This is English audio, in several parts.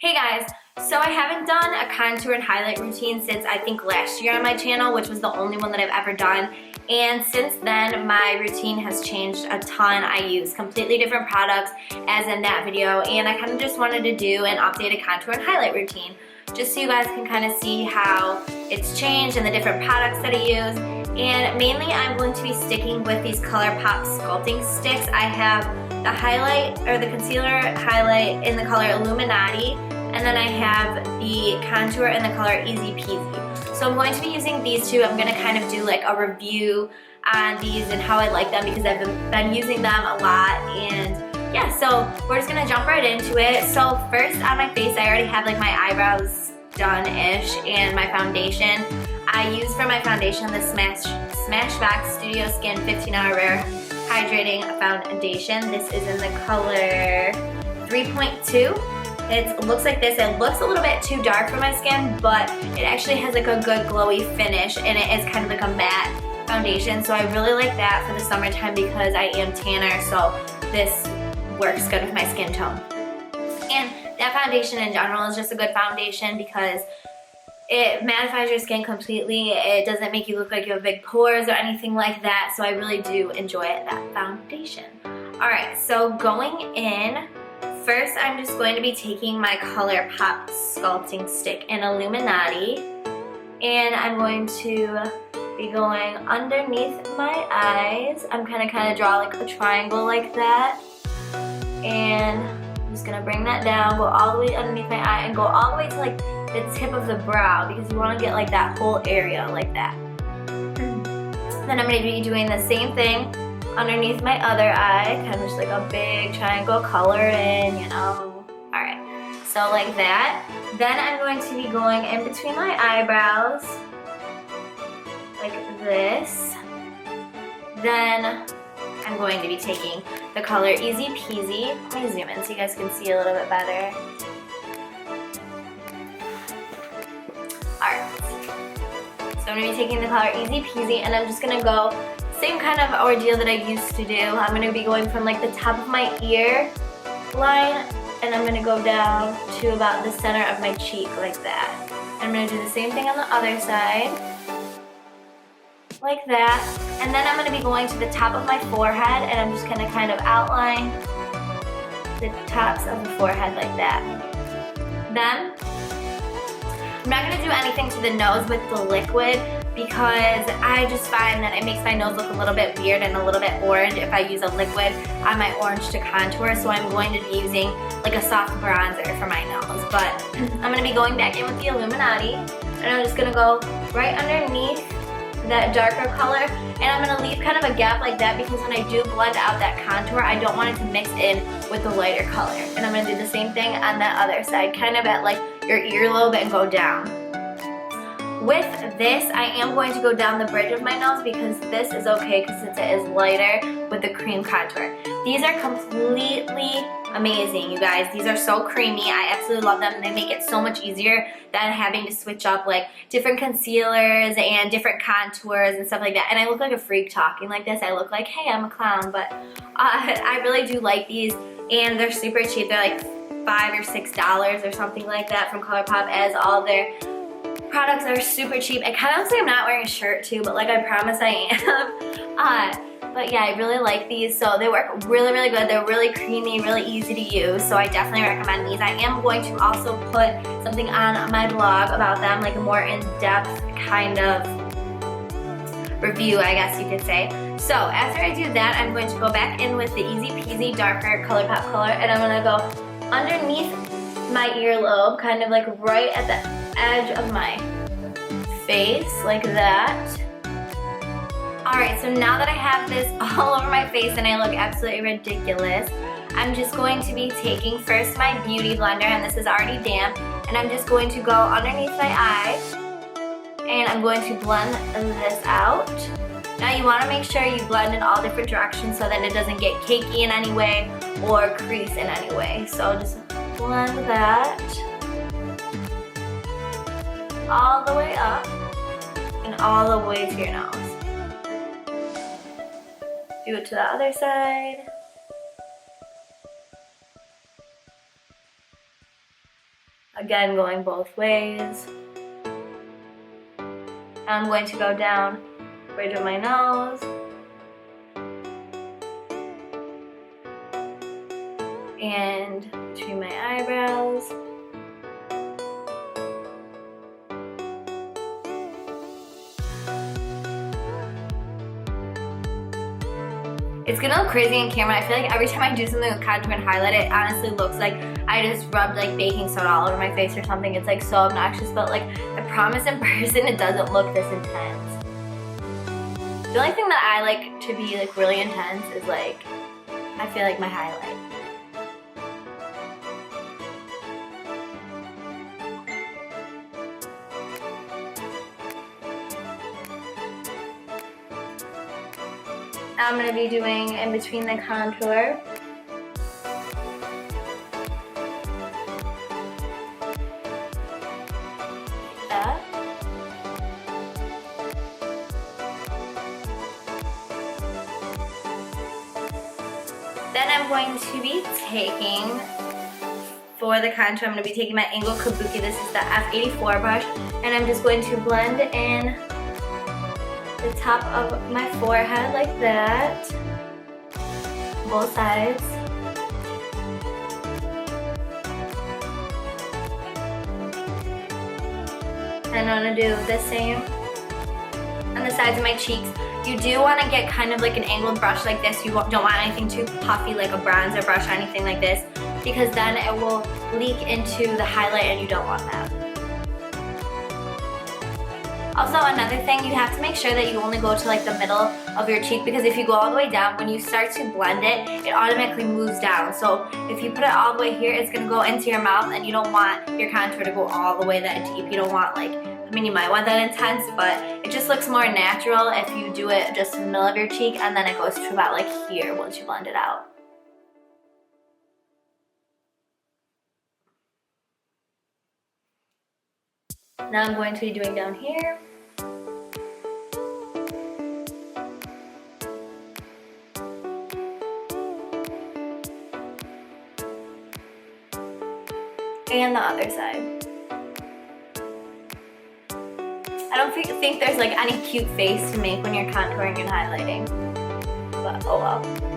Hey guys, so I haven't done a contour and highlight routine since I think last year on my channel, which was the only one that I've ever done. And since then, my routine has changed a ton. I use completely different products as in that video, and I kind of just wanted to do an updated contour and highlight routine, just so you guys can kind of see how it's changed and the different products that I use. And mainly I'm going to be sticking with these ColourPop sculpting sticks. I have the highlight, or the concealer highlight in the color Illuminati, and then I have the contour in the color Easy Peasy. So I'm going to be using these two. I'm going to kind of do like a review on these and how I like them because I've been using them a lot. And yeah, so we're just going to jump right into it. So first on my face, I already have like my eyebrows done-ish and my foundation. I use for my foundation the Smashbox Studio Skin 15-Hour Rare Hydrating Foundation. This is in the color 3.2. It looks like this. It looks a little bit too dark for my skin, but it actually has like a good glowy finish, and it is kind of like a matte foundation. So I really like that for the summertime because I am tanner, so this works good with my skin tone. And that foundation in general is just a good foundation because it mattifies your skin completely. It doesn't make you look like you have big pores or anything like that, so I really do enjoy that foundation. Alright, so going in, first I'm just going to be taking my ColourPop sculpting stick in Illuminati, and I'm going to be going underneath my eyes. I'm kind of draw like a triangle like that, and I'm just going to bring that down, go all the way underneath my eye, and go all the way to like the tip of the brow because you want to get like that whole area like that. Then I'm going to be doing the same thing underneath my other eye, kind of just like a big triangle color in, you know. Alright, so like that. Then I'm going to be going in between my eyebrows, like this. Then I'm going to be taking the color Easy Peasy. Let me zoom in so you guys can see a little bit better. Alright, so I'm going to be taking the color Easy Peasy, and I'm just going to go same kind of ordeal that I used to do. I'm going to be going from like the top of my ear line, and I'm going to go down to about the center of my cheek like that. I'm going to do the same thing on the other side, like that. And then I'm going to be going to the top of my forehead, and I'm just going to kind of outline the tops of the forehead like that. Then I'm not going to do anything to the nose with the liquid because I just find that it makes my nose look a little bit weird and a little bit orange if I use a liquid on my orange to contour. So I'm going to be using like a soft bronzer for my nose. But I'm going to be going back in with the Illuminati, and I'm just going to go right underneath that darker color, and I'm going to leave kind of a gap like that because when I do blend out that contour, I don't want it to mix in with the lighter color. And I'm going to do the same thing on that other side, kind of at like your earlobe and go down. With this, I am going to go down the bridge of my nose because this is okay because since it is lighter with the cream contour. These are completely amazing, you guys. These are so creamy. I absolutely love them. They make it so much easier than having to switch up like different concealers and different contours and stuff like that. And I look like a freak talking like this. I look like, hey, I'm a clown, but I really do like these, and they're super cheap. They're like $5 or $6 or something like that from ColourPop, as all their products are super cheap. It kind of looks like I'm not wearing a shirt too, but like I promise I am. But yeah, I really like these. So they work really, really good. They're really creamy, really easy to use. So I definitely recommend these. I am going to also put something on my blog about them, like a more in-depth kind of review, I guess you could say. So after I do that, I'm going to go back in with the Easy Peasy darker ColourPop color, and I'm going to go underneath my earlobe, kind of like right at the edge of my face, like that. Alright, so now that I have this all over my face and I look absolutely ridiculous, I'm just going to be taking first my beauty blender, and this is already damp, and I'm just going to go underneath my eye, and I'm going to blend this out. Now you want to make sure you blend in all different directions so that it doesn't get cakey in any way or crease in any way. So just blend that all the way up and all the way to your nose. Do it to the other side. Again, going both ways. I'm going to go down bridge of my nose. And between my eyebrows. It's gonna look crazy in camera. I feel like every time I do something with contour and highlight, it honestly looks like I just rubbed like baking soda all over my face or something. It's like so obnoxious, but like I promise in person it doesn't look this intense. The only thing that I like to be like really intense is like, I feel like my highlight. Now I'm going to be doing in between the contour. Like that. Then I'm going to be taking, for the contour, I'm going to be taking my Angle Kabuki. This is the F84 brush, and I'm just going to blend in the top of my forehead like that, both sides. And I'm gonna do the same on the sides of my cheeks. You do want to get kind of like an angled brush like this. You don't want anything too puffy like a bronzer brush or anything like this, because then it will leak into the highlight and you don't want that. Also, another thing, you have to make sure that you only go to like the middle of your cheek, because if you go all the way down, when you start to blend it, it automatically moves down. So if you put it all the way here, it's gonna go into your mouth, and you don't want your contour to go all the way that deep. You don't want like, I mean, you might want that intense, but it just looks more natural if you do it just in the middle of your cheek, and then it goes to about like here once you blend it out. Now I'm going to be doing down here. And the other side. I don't think there's like any cute face to make when you're contouring and highlighting, but oh well.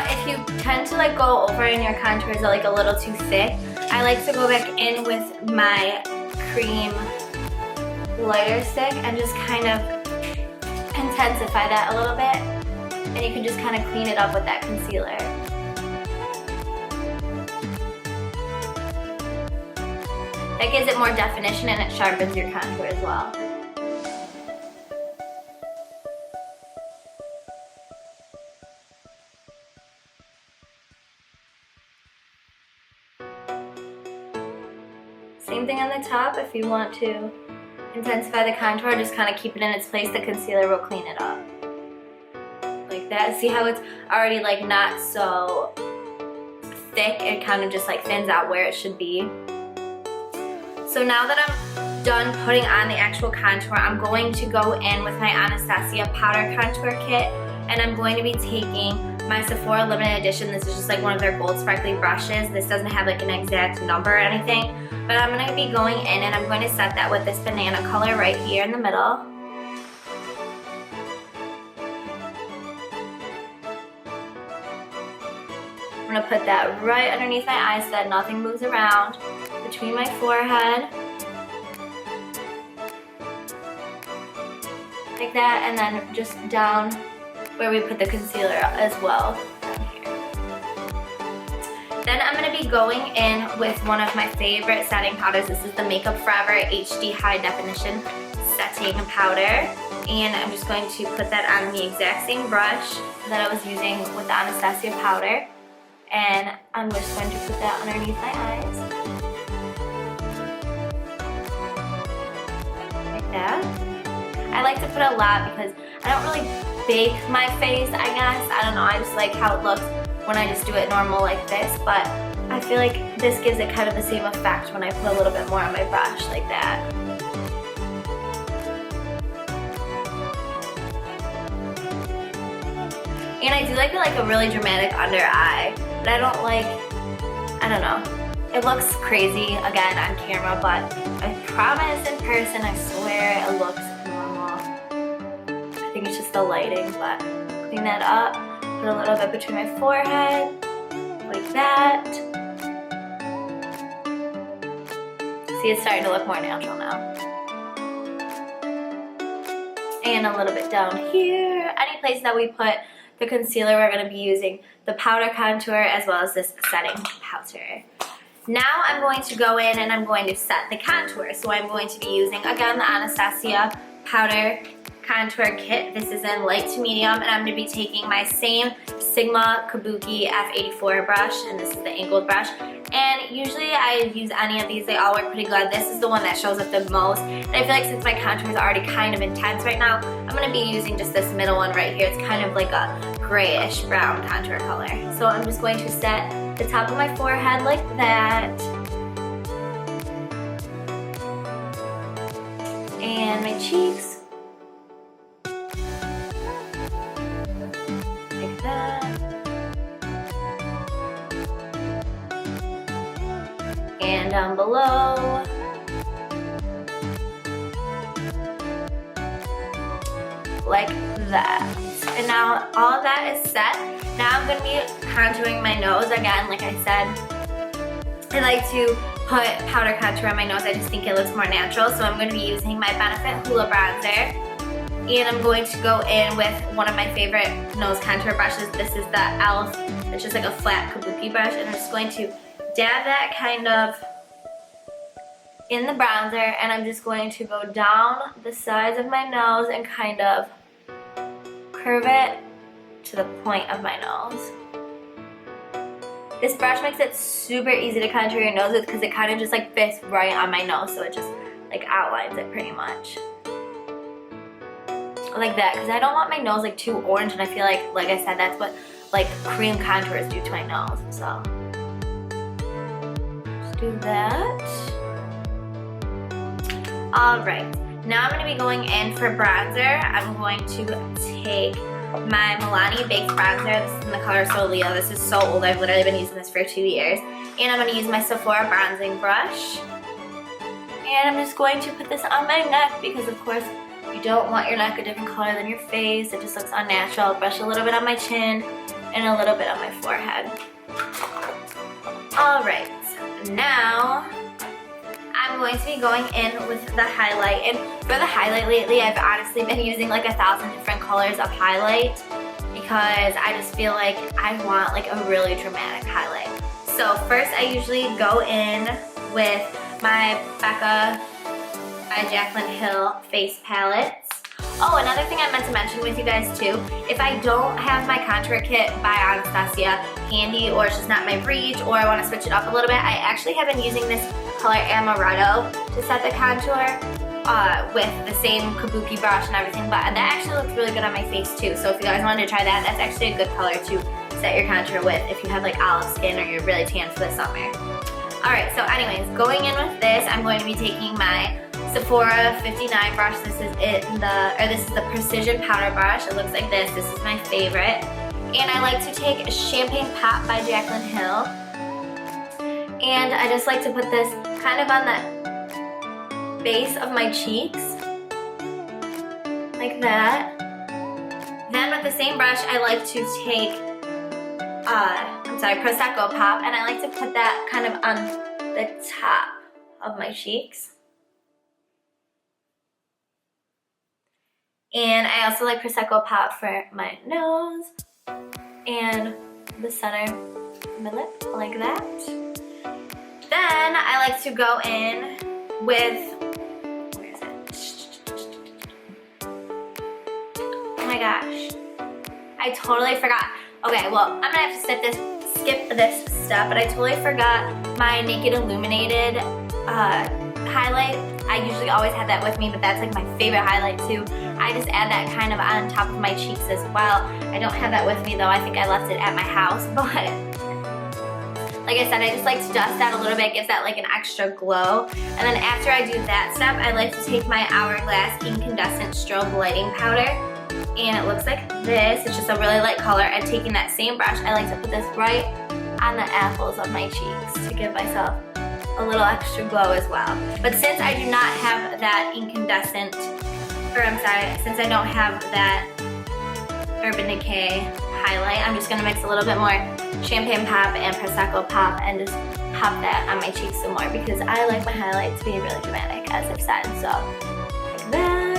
If you tend to like go over and your contours are like a little too thick, I like to go back in with my cream lighter stick and just kind of intensify that a little bit, and you can just kind of clean it up with that concealer. That gives it more definition and it sharpens your contour as well. Same thing on the top. If you want to intensify the contour, just kind of keep it in its place. The concealer will clean it up. Like that. See how it's already like not so thick? It kind of just like thins out where it should be. So now that I'm done putting on the actual contour, I'm going to go in with my Anastasia powder contour kit, and I'm going to be taking my Sephora limited edition. This is just like one of their gold sparkly brushes. This doesn't have like an exact number or anything, but I'm going to be going in and I'm going to set that with this banana color right here in the middle. I'm going to put that right underneath my eyes so that nothing moves around, between my forehead, like that, and then just down where we put the concealer as well, down here. Then I'm going to be going in with one of my favorite setting powders. This is the Makeup Forever HD High Definition Setting Powder, and I'm just going to put that on the exact same brush that I was using with the Anastasia powder, and I'm just going to put that underneath my eyes, like that. I like to put a lot because I don't really bake my face, I guess. I don't know, I just like how it looks when I just do it normal like this, but I feel like this gives it kind of the same effect when I put a little bit more on my brush like that. And I do like a really dramatic under eye, but I don't like, I don't know. It looks crazy again on camera, but I promise in person, I swear it looks normal. I think it's just the lighting, but clean that up, put a little bit between my forehead, like that. See, it's starting to look more natural now. And a little bit down here. Any place that we put the concealer, we're going to be using the powder contour as well as this setting powder. Now I'm going to go in and I'm going to set the contour. So I'm going to be using, again, the Anastasia powder contour kit. This is in light to medium, and I'm going to be taking my same Sigma Kabuki F84 brush, and this is the angled brush. And usually I use any of these, they all work pretty good. This is the one that shows up the most. And I feel like since my contour is already kind of intense right now, I'm going to be using just this middle one right here. It's kind of like a grayish brown contour color. So I'm just going to set the top of my forehead like that. And my cheeks. Like that. And down below. Like that. And now all of that is set. Now I'm going to be contouring my nose again. Like I said, I like to put powder contour on my nose. I just think it looks more natural. So I'm going to be using my Benefit Hoola bronzer. And I'm going to go in with one of my favorite nose contour brushes. This is the e.l.f. It's just like a flat kabuki brush. And I'm just going to dab that kind of in the bronzer. And I'm just going to go down the sides of my nose and kind of curve it to the point of my nose. This brush makes it super easy to contour your nose with because it kind of just like fits right on my nose, so it just like outlines it pretty much. Like that, because I don't want my nose like too orange, and I feel like I said, that's what like cream contours do to my nose. So just do that. Alright. Now I'm going to be going in for bronzer. I'm going to take my Milani Baked Bronzer. This is in the color Solio. This is so old. I've literally been using this for 2 years. And I'm going to use my Sephora bronzing brush. And I'm just going to put this on my neck because, of course, you don't want your neck a different color than your face. It just looks unnatural. Brush a little bit on my chin and a little bit on my forehead. Alright, now I'm going to be going in with the highlight, and for the highlight lately I've honestly been using like 1,000 different colors of highlight because I just feel like I want like a really dramatic highlight. So first I usually go in with my Becca by Jaclyn Hill face palettes. Oh, another thing I meant to mention with you guys too, if I don't have my contour kit by Anastasia handy, or it's just not my reach, or I want to switch it up a little bit, I actually have been using this color Amaretto to set the contour with the same kabuki brush and everything, but that actually looks really good on my face too. So if you guys wanted to try that, that's actually a good color to set your contour with if you have like olive skin or you're really tan for the summer. Alright, so anyways, going in with this, I'm going to be taking my Sephora 59 brush. This is the Precision Powder Brush. It looks like this. This is my favorite. And I like to take Champagne Pop by Jaclyn Hill. And I just like to put this kind of on the base of my cheeks. Like that. Then with the same brush, I like to take, Prosecco Pop. And I like to put that kind of on the top of my cheeks. And I also like Prosecco Pop for my nose and the center of my lip, like that. Then I like to go in with, where is it? Oh my gosh, I totally forgot. Okay, well, I'm gonna have to skip this step, but I totally forgot my Naked Illuminated highlight. I usually always have that with me, but that's like my favorite highlight too. I just add that kind of on top of my cheeks as well. I don't have that with me though. I think I left it at my house, but like I said, I just like to dust that a little bit. It gives that like an extra glow. And then after I do that step, I like to take my Hourglass Incandescent Strobe Lighting Powder. And it looks like this. It's just a really light color. And taking that same brush, I like to put this right on the apples of my cheeks to give myself a little extra glow as well. But since I do not have that incandescent, or I'm sorry, since I don't have that Urban Decay highlight, I'm just gonna mix a little bit more Champagne Pop and Prosecco Pop and just pop that on my cheeks some more because I like my highlight to be really dramatic, as I've said. So, like that.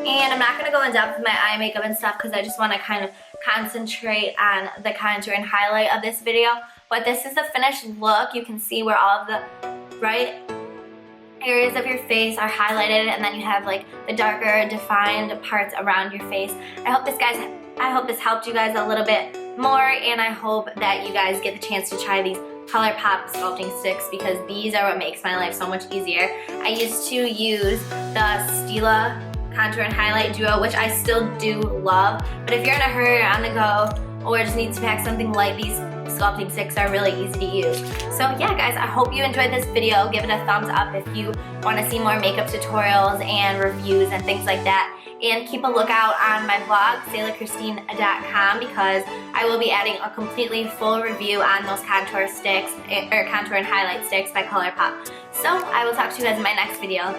And I'm not gonna go in depth with my eye makeup and stuff because I just wanna kind of concentrate on the contour and highlight of this video. But this is the finished look. You can see where all of the bright areas of your face are highlighted, and then you have like the darker defined parts around your face. I hope this helped you guys a little bit more, and I hope that you guys get the chance to try these ColourPop sculpting sticks because these are what makes my life so much easier. I used to use the Stila contour and highlight duo, which I still do love, but if you're in a hurry or on the go or just need to pack something light, these sculpting sticks are really easy to use. So yeah guys, I hope you enjoyed this video. Give it a thumbs up if you want to see more makeup tutorials and reviews and things like that. And keep a lookout on my blog, selahhhhhhhh.com, because I will be adding a completely full review on those contour sticks, or contour and highlight sticks by ColourPop. So I will talk to you guys in my next video.